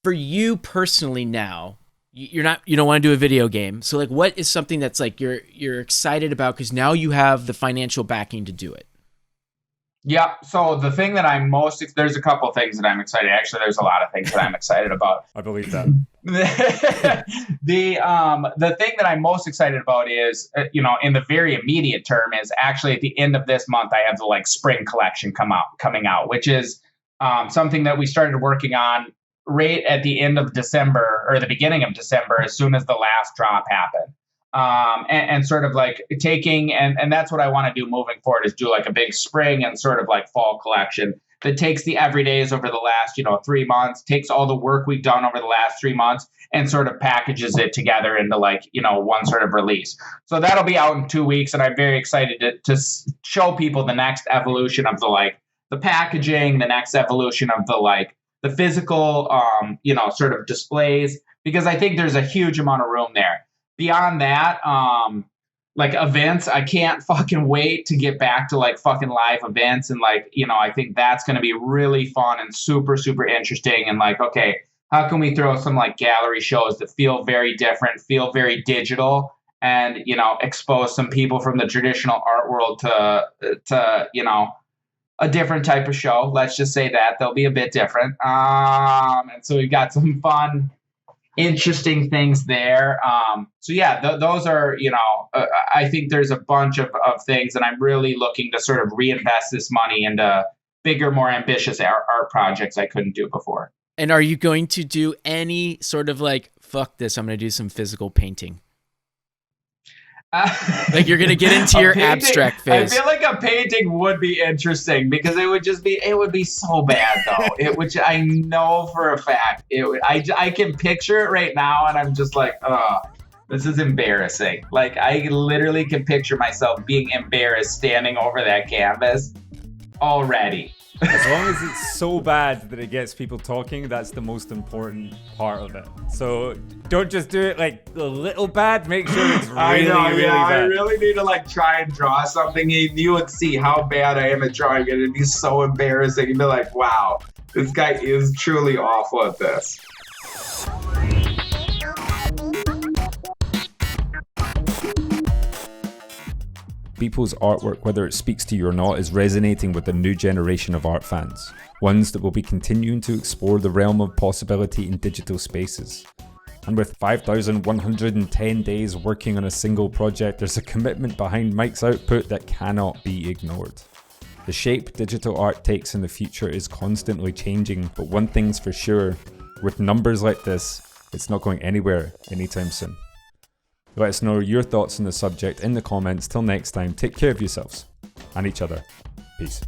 For you personally now, you don't want to do a video game. So like, what is something that's like you're excited about because now you have the financial backing to do it? Yeah. So the thing that there's a couple of things that I'm excited. Actually, there's a lot of things that I'm excited about. I believe that. The thing that I'm most excited about is, in the very immediate term, is actually at the end of this month, I have the like spring collection coming out, which is something that we started working on right at the end of December or the beginning of December, as soon as the last drop happened. And sort of like taking, and that's what I want to do moving forward, is do like a big spring and sort of like fall collection that takes the everydays over the last, 3 months, takes all the work we've done over the last 3 months and sort of packages it together into like, one sort of release. So that'll be out in 2 weeks. And I'm very excited to show people the next evolution of the packaging, the next evolution of the physical, sort of displays, because I think there's a huge amount of room there. Beyond that, like events, I can't fucking wait to get back to like fucking live events. And I think that's going to be really fun and super, super interesting. And like, okay, how can we throw some like gallery shows that feel very different, feel very digital, and, expose some people from the traditional art world to a different type of show. Let's just say that they'll be a bit different. And so we've got some fun, interesting things there. So yeah, those are, I think there's a bunch of things, and I'm really looking to sort of reinvest this money into bigger, more ambitious art projects I couldn't do before. And are you going to do any sort of like, fuck this, I'm going to do some physical painting? Like you're going to get into your abstract phase. I feel like a painting would be interesting because it would be so bad though. Which I know for a fact. I can picture it right now and I'm just like, this is embarrassing. Like I literally can picture myself being embarrassed standing over that canvas already. As long as it's so bad that it gets people talking, that's the most important part of it. So don't just do it like a little bad. Make sure it's really bad. I really need to like try and draw something. You would see how bad I am at drawing it. It'd be so embarrassing. You'd be like, wow, this guy is truly awful at this. Beeple's artwork, whether it speaks to you or not, is resonating with a new generation of art fans, ones that will be continuing to explore the realm of possibility in digital spaces. And with 5,110 days working on a single project, there's a commitment behind Mike's output that cannot be ignored. The shape digital art takes in the future is constantly changing, but one thing's for sure, with numbers like this, it's not going anywhere anytime soon. Let us know your thoughts on the subject in the comments. Till next time, take care of yourselves and each other. Peace.